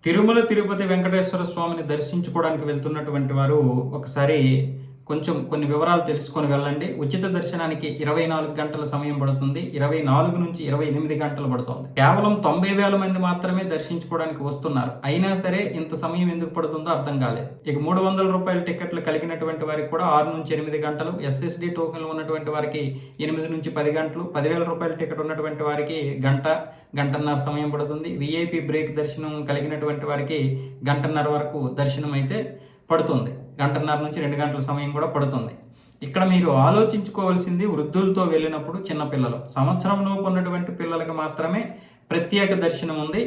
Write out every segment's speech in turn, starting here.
తిరుమల తిరుపతి వెంకటేశ్వర స్వామిని దర్శించుకోవడానికి వెళ్తున్నటువంటి వారు ఒకసారి కొన్ని వివరాలు తెలుసుకొని వెళ్ళండి. ఉచిత దర్శనానికి 24 గంటల సమయం పడుతుంది. 24 నుంచి 28 గంటలు పడుతుంది. కేవలం 90,000 మంది మాత్రమే దర్శించుకోవడానికి వస్తున్నారు. అయినా సరే ఇంత సమయం ఎందుకు పడుతుందో అర్థం కాలేదు. ఇక 300 రూపాయల టికెట్లు కలిగినటువంటి వారికి కూడా 6 నుంచి 8 గంటలు, ఎస్ఎస్డి టోకెన్లు ఉన్నటువంటి వారికి 8 నుంచి 10 గంటలు, 10,000 రూపాయల టికెట్ ఉన్నటువంటి వారికి గంటన్నర సమయం పడుతుంది. విఐపి బ్రేక్ దర్శనం కలిగినటువంటి వారికి గంటన్నర వరకు దర్శనం అయితే పడుతుంది. గంటన్నర నుంచి 2 గంటల సమయం కూడా పడుతుంది. ఇక్కడ మీరు ఆలోచించుకోవాల్సింది, వృద్ధులతో వెళ్ళినప్పుడు చిన్నపిల్లలు, సంవత్సరంలోపు ఉన్నటువంటి పిల్లలకి మాత్రమే ప్రత్యేక దర్శనం ఉంది.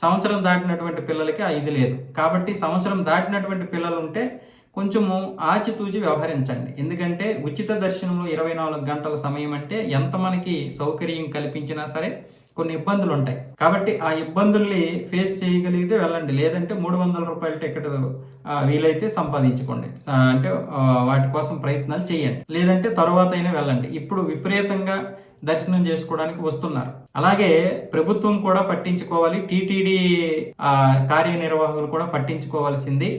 సంవత్సరం దాటినటువంటి పిల్లలకి ఇది లేదు. కాబట్టి సంవత్సరం దాటినటువంటి పిల్లలు ఉంటే కొంచెము ఆచితూచి వ్యవహరించండి. ఎందుకంటే ఉచిత దర్శనంలో 24 గంటల సమయం అంటే ఎంత మనకి సౌకర్యం కల్పించినా సరే కొన్ని ఇబ్బందులు ఉంటాయి. కాబట్టి ఆ ఇబ్బందుల్ని ఫేస్ చేయగలిగితే వెళ్ళండి. లేదంటే 300 రూపాయల టికెట్ వీలైతే సంపాదించుకోండి. అంటే వాటి కోసం ప్రయత్నాలు చేయండి. లేదంటే తర్వాత అయినా వెళ్ళండి. ఇప్పుడు విపరీతంగా దర్శనం చేసుకోవడానికి వస్తున్నారు. అలాగే ప్రభుత్వం కూడా పట్టించుకోవాలి. టీటీడీ కార్యనిర్వాహకులు కూడా పట్టించుకోవాల్సింది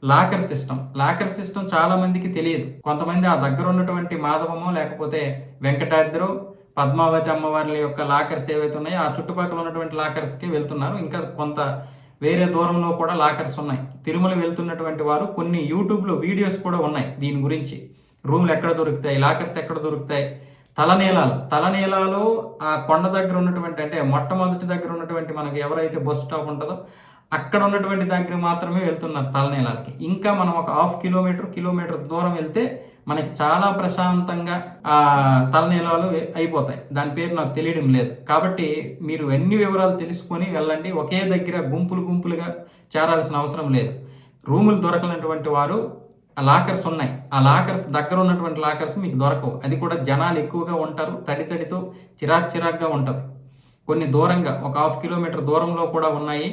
లాకర్ సిస్టమ్ చాలా మందికి తెలియదు. కొంతమంది ఆ దగ్గర ఉన్నటువంటి మాధవమో లేకపోతే వెంకటాద్రో పద్మావతి అమ్మవార్ల యొక్క లాకర్స్ ఏవైతే ఉన్నాయో ఆ చుట్టుపక్కల ఉన్నటువంటి లాకర్స్కి వెళ్తున్నారు. ఇంకా కొంత వేరే దూరంలో కూడా లాకర్స్ ఉన్నాయి. తిరుమల వెళ్తున్నటువంటి వారు కొన్ని యూట్యూబ్లో వీడియోస్ కూడా ఉన్నాయి దీని గురించి. రూమ్లు ఎక్కడ దొరుకుతాయి, లాకర్స్ ఎక్కడ దొరుకుతాయి, తలనీలాలు ఆ కొండ దగ్గర ఉన్నటువంటి, అంటే మొట్టమొదటి దగ్గర ఉన్నటువంటి మనకి ఎవరైతే బస్ స్టాప్ ఉంటుందో అక్కడ ఉన్నటువంటి దగ్గర మాత్రమే వెళ్తున్నారు తలనీలాలకి. ఇంకా మనం ఒక హాఫ్ కిలోమీటర్ దూరం వెళ్తే మనకి చాలా ప్రశాంతంగా తలనీలాలు అయిపోతాయి. దాని పేరు నాకు తెలియడం లేదు. కాబట్టి మీరు అన్ని వివరాలు తెలుసుకొని వెళ్ళండి. ఒకే దగ్గర గుంపులుగా చేరాల్సిన అవసరం లేదు. రూములు దొరకనటువంటి వారు లాకర్స్ ఉన్నాయి. ఆ లాకర్స్ దగ్గర ఉన్నటువంటి లాకర్స్ మీకు దొరకవు. అది కూడా జనాలు ఎక్కువగా ఉంటారు. తడితో చిరాకుగా ఉంటుంది. కొన్ని దూరంగా ఒక హాఫ్ కిలోమీటర్ దూరంలో కూడా ఉన్నాయి.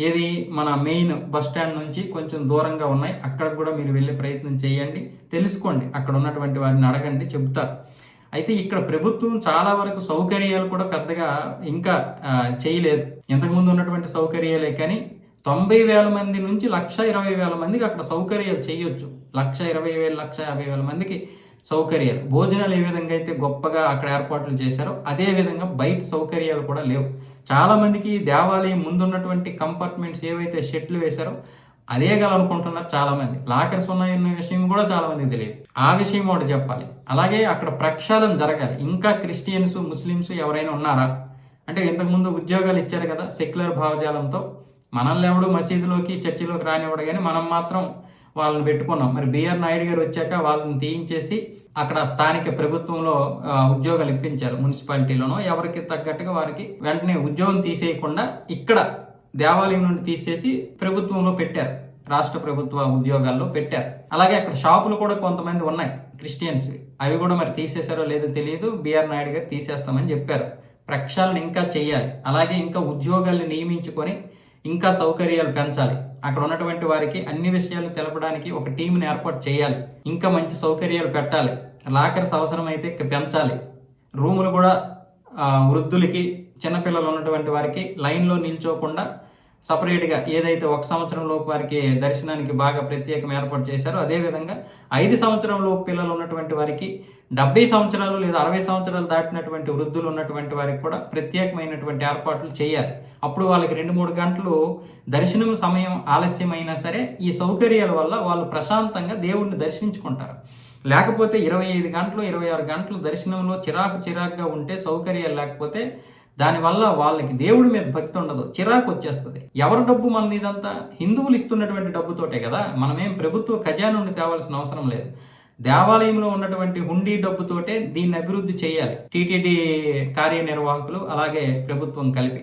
ఏది మన మెయిన్ బస్ స్టాండ్ నుంచి కొంచెం దూరంగా ఉన్నాయి. అక్కడికి కూడా మీరు వెళ్ళే ప్రయత్నం చేయండి. తెలుసుకోండి, అక్కడ ఉన్నటువంటి వారిని అడగండి, చెబుతారు. అయితే ఇక్కడ ప్రభుత్వం చాలా వరకు సౌకర్యాలు కూడా పెద్దగా ఇంకా చేయలేదు. ఇంతకుముందు ఉన్నటువంటి సౌకర్యాలే కానీ 90,000 మంది నుంచి 1,20,000 మందికి అక్కడ సౌకర్యాలు చేయొచ్చు. 1,20,000 1,50,000 మందికి సౌకర్యాలు, భోజనాలు ఏ విధంగా అయితే గొప్పగా అక్కడ ఏర్పాట్లు చేశారో అదే విధంగా బయట సౌకర్యాలు కూడా లేవు. చాలా మందికి దేవాలయం ముందున్నటువంటి కంపార్ట్మెంట్స్ ఏవైతే షెట్లు వేశారో అదే అనుకుంటున్నారు చాలా మంది. లాకర్స్ ఉన్నాయన్న విషయం కూడా చాలా మందికి తెలియదు. ఆ విషయం ఒకటి చెప్పాలి. అలాగే అక్కడ ప్రక్షాళన జరగాలి. ఇంకా క్రిస్టియన్స్, ముస్లిమ్స్ ఎవరైనా ఉన్నారా అంటే, ఇంతకుముందు ఉద్యోగాలు ఇచ్చారు కదా సెక్యులర్ భావజాలంతో. మనల్ని ఎవడు మసీదులోకి చర్చిలోకి రానివ్వడు, కానీ మనం మాత్రం వాళ్ళని పెట్టుకున్నాం. మరి బిఆర్ నాయుడు గారు వచ్చాక వాళ్ళని తీయించేసి అక్కడ స్థానిక ప్రభుత్వంలో ఉద్యోగాలు ఇప్పించారు. మున్సిపాలిటీలోనో ఎవరికి తగ్గట్టుగా వారికి వెంటనే ఉద్యోగం తీసేయకుండా ఇక్కడ దేవాలయం నుండి తీసేసి ప్రభుత్వంలో పెట్టారు. రాష్ట్ర ప్రభుత్వ ఉద్యోగాల్లో పెట్టారు. అలాగే అక్కడ షాపులు కూడా కొంతమంది ఉన్నాయి క్రిస్టియన్స్. అవి కూడా మరి తీసేశారో లేదో తెలియదు. బిఆర్ నాయుడు గారు తీసేస్తామని చెప్పారు. ప్రక్షాళన ఇంకా చేయాలి. అలాగే ఇంకా ఉద్యోగాల్ని నియమించుకొని ఇంకా సౌకర్యాలు పెంచాలి. అక్కడ ఉన్నటువంటి వారికి అన్ని విషయాలు తెలపడానికి ఒక టీంని ఏర్పాటు చేయాలి. ఇంకా మంచి సౌకర్యాలు పెట్టాలి. లాకర్స్ అవసరమైతే పెంచాలి. రూములు కూడా వృద్ధులకి, చిన్నపిల్లలు ఉన్నటువంటి వారికి లైన్లో నిల్చోకుండా సపరేట్గా ఏదైతే 1 సంవత్సరం లోపు వారికి దర్శనానికి బాగా ప్రత్యేకం ఏర్పాటు చేశారో అదేవిధంగా 5 సంవత్సరం లోపు పిల్లలు ఉన్నటువంటి వారికి, 70 సంవత్సరాలు లేదా 60 సంవత్సరాలు దాటినటువంటి వృద్ధులు ఉన్నటువంటి వారికి కూడా ప్రత్యేకమైనటువంటి ఏర్పాట్లు చేయాలి. అప్పుడు వాళ్ళకి 2-3 గంటలు దర్శనం సమయం ఆలస్యమైనా సరే ఈ సౌకర్యాల వల్ల వాళ్ళు ప్రశాంతంగా దేవుణ్ణి దర్శించుకుంటారు. లేకపోతే 25 గంటలు 26 గంటలు దర్శనంలో చిరాకుగా ఉంటే, సౌకర్యాలు లేకపోతే దానివల్ల వాళ్ళకి దేవుడి మీద భక్తి ఉండదు, చిరాకు వచ్చేస్తుంది. ఎవరి డబ్బు మనది? ఇదంతా హిందువులు ఇస్తున్నటువంటి డబ్బుతోటే కదా. మనమేం ప్రభుత్వ ఖజానా నుండి తేవాల్సిన అవసరం లేదు. దేవాలయంలో ఉన్నటువంటి హుండీ డబ్బుతోటే దీన్ని అభివృద్ధి చేయాలి టీటీడీ కార్యనిర్వాహకులు అలాగే ప్రభుత్వం కలిపి.